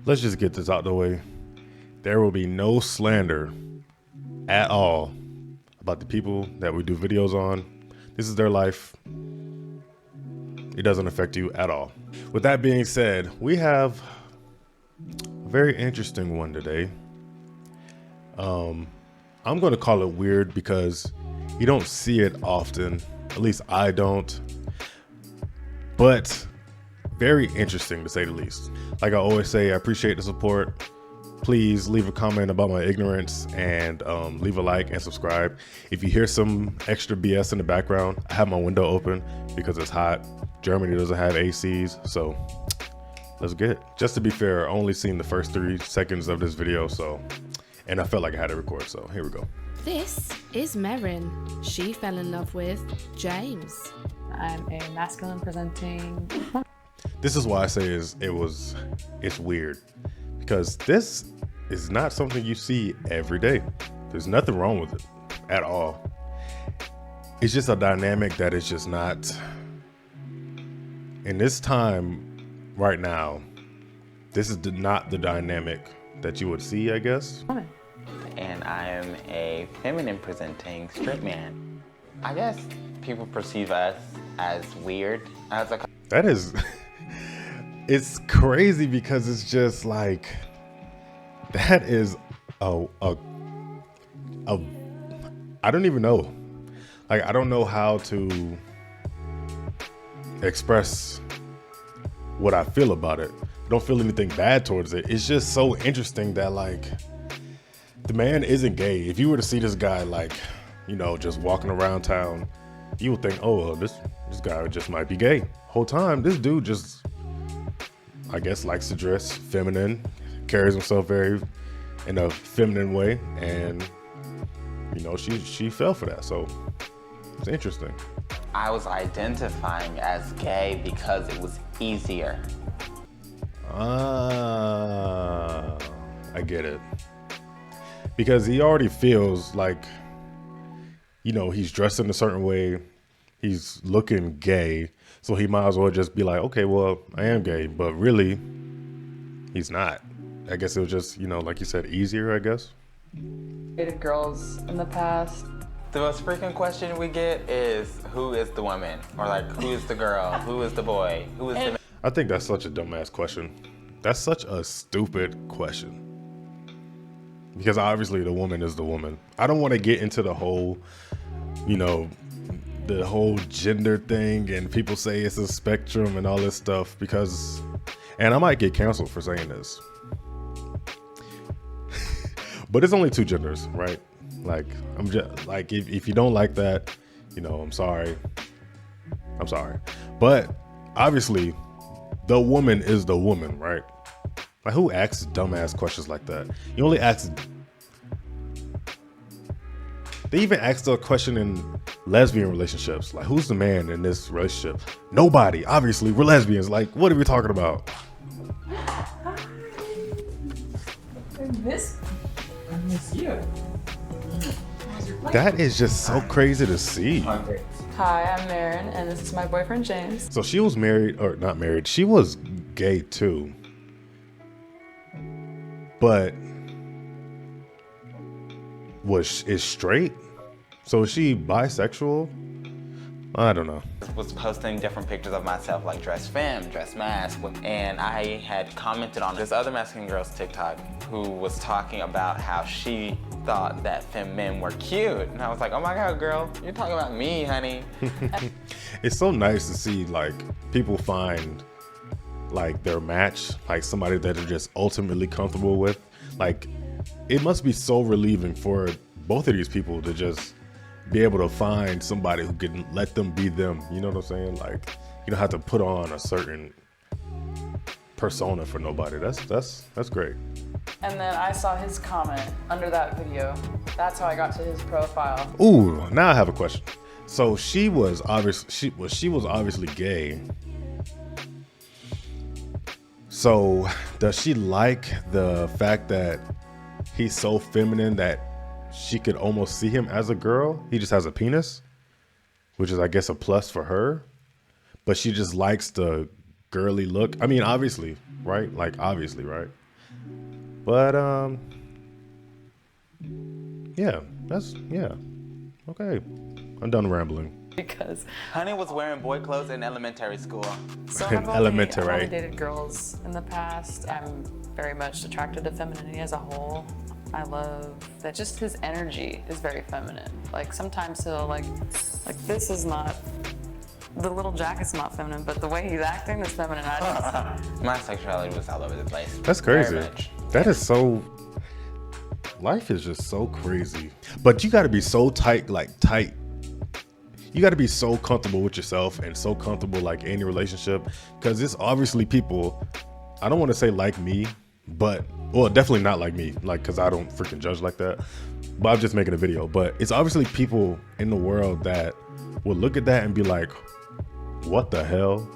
Let's just get this out the way. There will be no slander at all about the people that we do videos on. This is their life. It doesn't affect you at all. With that being said, we have a very interesting one today. I'm going to call it weird because you don't see it often. At least I don't. But very interesting to say the least. Like I always say, I appreciate the support. Please leave a comment about my ignorance and leave a like and subscribe. If you hear some extra BS in the background, I have my window open because it's hot. Germany doesn't have ACs, so let's get it. Just to be fair, I only seen the first 3 seconds of this video, and I felt like I had to record, so here we go. This is Merrin. She fell in love with James. I'm a masculine presenting. This is why I say it's weird, because this is not something you see every day. There's nothing wrong with it at all. It's just a dynamic that is just not, in this time right now, this is not the dynamic that you would see, I guess. And I am a feminine presenting straight man. I guess people perceive us as weird. That is, it's crazy because it's just like, that is I don't even know. Like, I don't know how to express what I feel about it. I don't feel anything bad towards it. It's just so interesting that, like, the man isn't gay. If you were to see this guy, like, you know, just walking around town, you would think, oh, well, this guy just might be gay. Whole time, this dude just, I guess, likes to dress feminine, carries himself very in a feminine way, and you know, she fell for that. So it's interesting. I was identifying as gay because it was easier. I get it. Because he already feels like, you know, he's dressed in a certain way, he's looking gay, so he might as well just be like, okay, well, I am gay, but really, he's not. I guess it was just, you know, like you said, easier, I guess. Dated girls in the past. The most frequent question we get is, who is the woman? Or like, who is the girl? Who is the boy? Who is the man? I think that's such a dumbass question. That's such a stupid question. Because obviously the woman is the woman. I don't want to get into the whole, you know, the whole gender thing and people say it's a spectrum and all this stuff because, and I might get canceled for saying this. But it's only 2 genders, right? Like, I'm just like, if you don't like that, you know, I'm sorry. But obviously the woman is the woman, right? Like, who asks dumbass questions like that? You only ask, they even ask the question in lesbian relationships. Like, who's the man in this relationship? Nobody, obviously, we're lesbians. Like, what are we talking about? I miss you. That is just so crazy to see. Hi, I'm Marin, and this is my boyfriend James. So she was married, or not married, she was gay too. But is straight? So is she bisexual? I don't know. I was posting different pictures of myself, like dress femme, dress mask, and I had commented on this other Mexican girl's TikTok who was talking about how she thought that femme men were cute. And I was like, oh my God, girl, you're talking about me, honey. It's so nice to see, like, people find, like, their match, like somebody that they're just ultimately comfortable with. Like, it must be so relieving for both of these people to just be able to find somebody who can let them be them. You know what I'm saying? Like, you don't have to put on a certain persona for nobody. That's great. And then I saw his comment under that video. That's how I got to his profile. Ooh, now I have a question. So she was obviously gay. So does she like the fact that he's so feminine that she could almost see him as a girl? He just has a penis, which is, I guess, a plus for her. But she just likes the girly look. I mean, obviously, right? Like, obviously, right? But yeah, okay. I'm done rambling. Because Honey was wearing boy clothes in elementary school. so In I've elementary. only dated girls in the past. I'm very much attracted to femininity as a whole. I love that just his energy is very feminine. Like sometimes he'll like this is not, the little jacket's not feminine, but the way he's acting is feminine. My sexuality was all over the place. That's crazy. Very much. That is so. Life is just so crazy. But you got to be so tight. You got to be so comfortable with yourself and so comfortable like in your relationship, because it's obviously people. I don't want to say like me, but well, definitely not like me, like because I don't freaking judge like that. But I'm just making a video. But it's obviously people in the world that will look at that and be like, "What the hell?"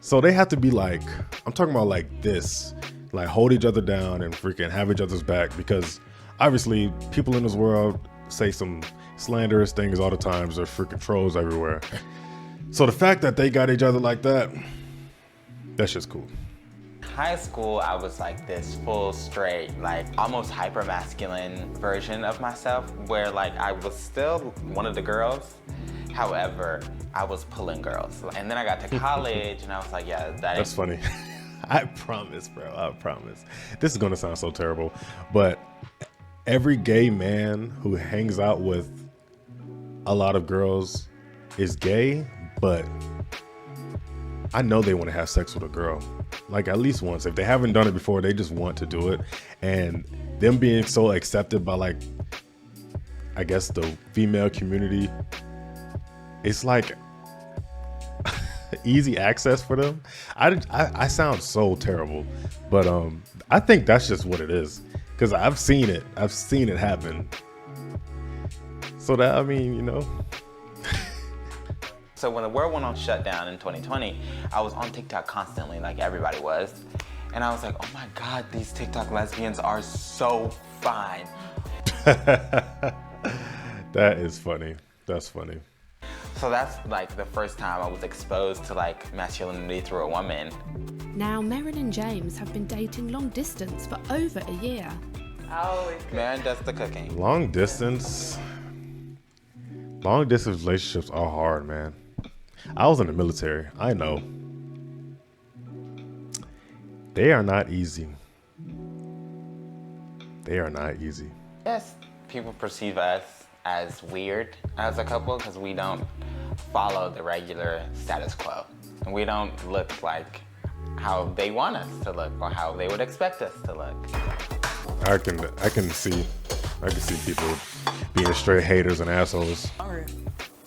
So they have to be like, I'm talking about like this, like hold each other down and freaking have each other's back, because obviously people in this world say some slanderous things all the times. They're freaking trolls everywhere. So the fact that they got each other like that, that's just cool. High school, I was like this full straight, like almost hyper masculine version of myself, where like I was still one of the girls. However, I was pulling girls. And then I got to college and I was like, yeah, That's funny. I promise, bro. I promise. This is going to sound so terrible, but every gay man who hangs out with a lot of girls is gay, but I know they want to have sex with a girl. Like at least once. If they haven't done it before, they just want to do it. And them being so accepted by like, I guess the female community, it's like easy access for them. I sound so terrible, but I think that's just what it is, because I've seen it happen. So that, I mean, you know. So when the world went on shutdown in 2020, I was on TikTok constantly, like everybody was. And I was like, oh my God, these TikTok lesbians are so fine. That is funny. That's funny. So that's like the first time I was exposed to like masculinity through a woman. Now, Merrin and James have been dating long distance for over a year. Man does the cooking. Long distance relationships are hard, man. I was in the military. I know. They are not easy. They are not easy. Yes, people perceive us as weird as a couple because we don't follow the regular status quo. And we don't look like how they want us to look or how they would expect us to look. I can see people being straight haters and assholes. Hungry.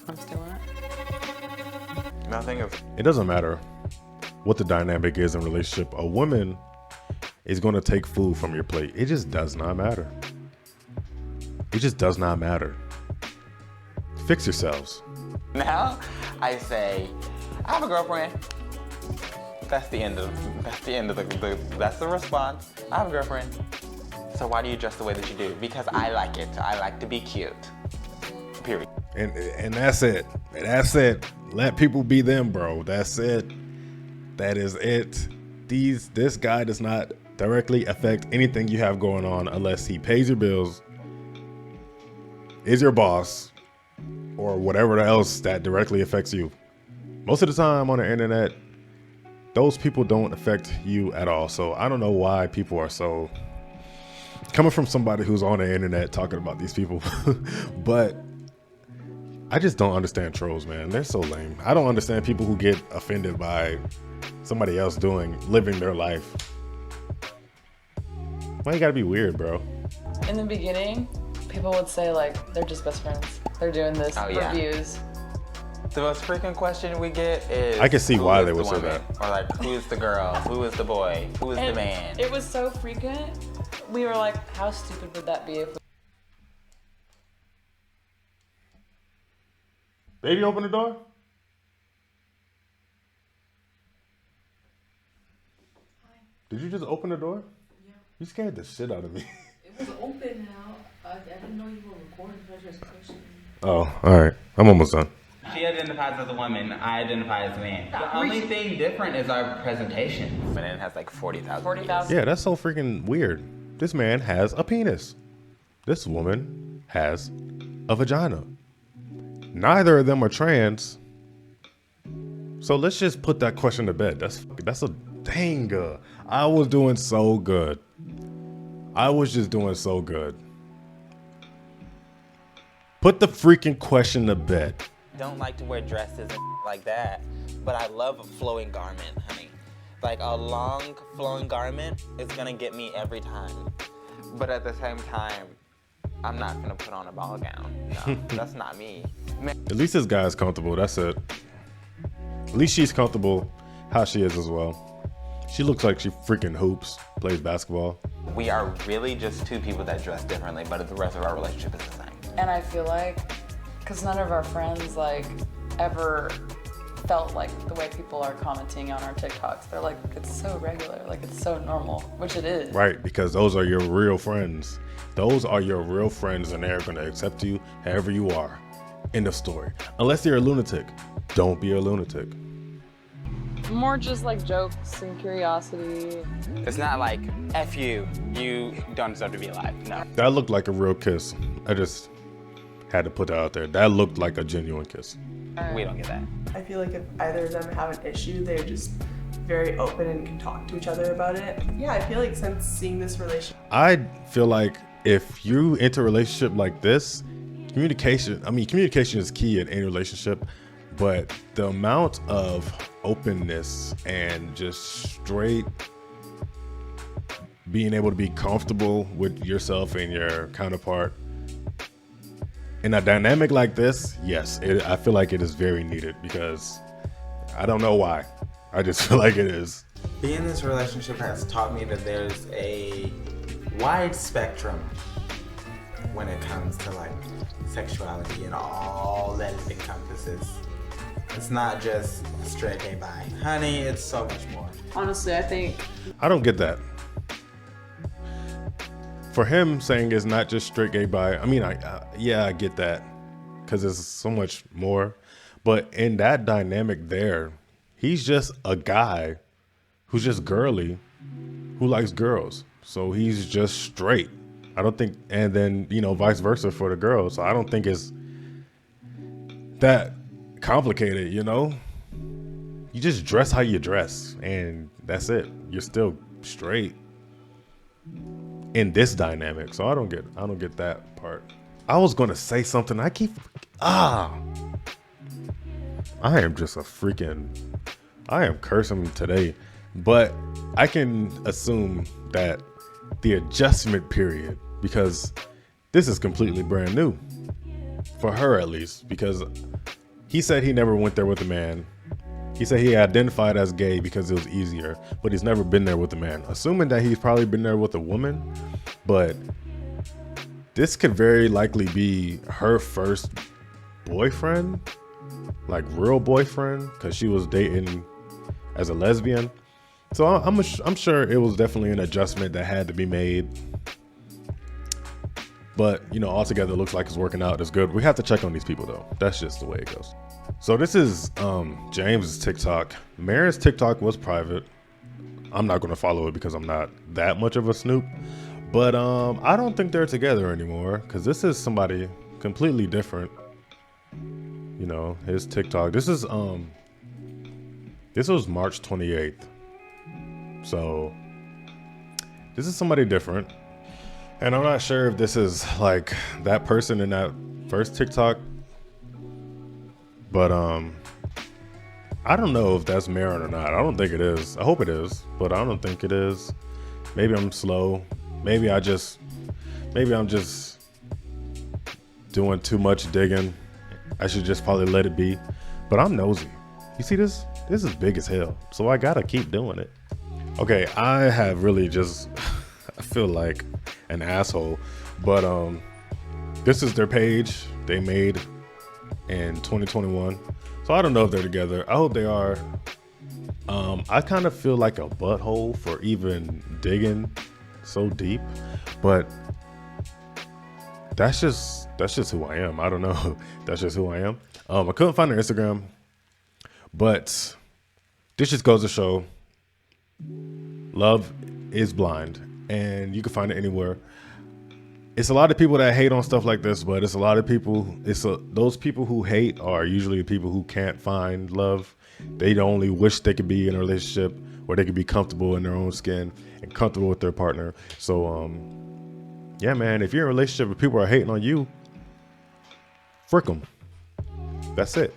I'm stealing it. Nothing of. It doesn't matter what the dynamic is in a relationship. A woman is going to take food from your plate. It just does not matter. It just does not matter. Fix yourselves. Now I say, I have a girlfriend. That's the end of that's the response. I have a girlfriend. So why do you dress the way that you do? Because I like it. I like to be cute. Period. And that's it. That's it. Let people be them, bro. That's it. That is it. This guy does not directly affect anything you have going on unless he pays your bills, is your boss, or whatever else that directly affects you. Most of the time on the internet, those people don't affect you at all. So I don't know why people are so, coming from somebody who's on the internet talking about these people, but I just don't understand trolls, man. They're so lame. I don't understand people who get offended by somebody else living their life. Why you gotta be weird, bro? In the beginning, people would say like, they're just best friends. They're doing this for views. The most frequent question we get is, I can see who why is they the would say woman? that. Or like, who is the girl? Who is the boy? Who is the man? It was so frequent. We were like, how stupid would that be if Baby, open the door. Hi. Did you just open the door? Yeah. You scared the shit out of me. It was open now. I didn't know you were recording, so I just pushed it. Oh, all right. I'm almost done. She he identifies as a woman, I identify as a man. The only thing different is our presentation. And it has like 40,000. 40,000. Yeah, that's so freaking weird. This man has a penis. This woman has a vagina. Neither of them are trans. So let's just put that question to bed. That's a dang. I was doing so good. I was just doing so good. Put the freaking question to bed. Don't like to wear dresses and like that, but I love a flowing garment, honey. Like a long flowing garment is gonna get me every time. But at the same time, I'm not gonna put on a ball gown. No, that's not me. At least this guy's comfortable. That's it. At least she's comfortable how she is as well. She looks like she freaking hoops, plays basketball. We are really just two people that dress differently, but the rest of our relationship is the same. And I feel like, because none of our friends like ever felt like the way people are commenting on our TikToks. They're like, it's so regular, like it's so normal, which it is. Right, because those are your real friends. Those are your real friends, and they're going to accept you however you are. End of story. Unless you're a lunatic, don't be a lunatic. More just like jokes and curiosity. It's not like, F you don't deserve to be alive. No. That looked like a real kiss. I just had to put that out there. That looked like a genuine kiss. We don't get that. I feel like if either of them have an issue, they're just very open and can talk to each other about it. Yeah, I feel like since seeing this relationship, I feel like if you enter a relationship like this, communication is key in any relationship, but the amount of openness and just straight being able to be comfortable with yourself and your counterpart in a dynamic like this, yes, I feel like it is very needed, because I don't know why. I just feel like it is. Being in this relationship has taught me that there's a wide spectrum when it comes to like sexuality and all that it encompasses. It's not just straight gay bi. Honey, it's so much more. honestly, I think I don't get that. For him saying it's not just straight gay bi, I get that, because there's so much more. But in that dynamic there, he's just a guy who's just girly, who likes girls. So he's just straight. I don't think, and then, vice versa for the girls. So I don't think it's that complicated, You just dress how you dress, and that's it. You're still straight in this dynamic. So I don't get that part. I was gonna say something. I am just I am cursing today, but I can assume that the adjustment period, because this is completely brand new for her, at least, because he said he never went there with a man. He said he identified as gay because it was easier, but he's never been there with a man. Assuming that he's probably been there with a woman, but this could very likely be her first boyfriend, like real boyfriend, because she was dating as a lesbian. So I'm sure it was definitely an adjustment that had to be made. But, altogether, it looks like it's working out. It's good. We have to check on these people, though. That's just the way it goes. So this is James's TikTok. Maren's TikTok was private. I'm not going to follow it because I'm not that much of a snoop. But I don't think they're together anymore, because this is somebody completely different. His TikTok. This was March 28th. So this is somebody different. And I'm not sure if this is like that person in that first TikTok, but I don't know if that's Maren or not. I don't think it is. I hope it is, but I don't think it is. Maybe I'm slow. Maybe I'm just doing too much digging. I should just probably let it be, but I'm nosy. You see this? This is big as hell, so I gotta keep doing it. Okay, I have really just, I feel like an asshole, but this is their page they made in 2021. So I don't know if they're together. I hope they are. I kind of feel like a butthole for even digging so deep, but that's just who I am. I don't know. That's just who I am. I couldn't find her Instagram, but this just goes to show love is blind, and you can find it anywhere. It's a lot of people that hate on stuff like this, but it's a lot of people. Those people who hate are usually the people who can't find love. They only wish they could be in a relationship where they could be comfortable in their own skin and comfortable with their partner. So, yeah, man, if you're in a relationship and people are hating on you, frick them. That's it.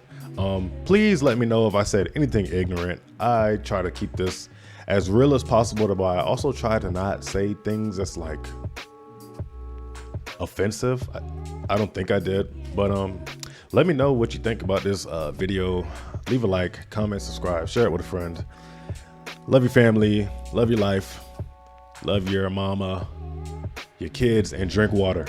Please let me know if I said anything ignorant. I try to keep this as real as possible, but I also try to not say things that's like offensive. I don't think I did, but let me know what you think about this video. Leave a like, comment, subscribe, share it with a friend. Love your family, love your life, love your mama, your kids, and drink water.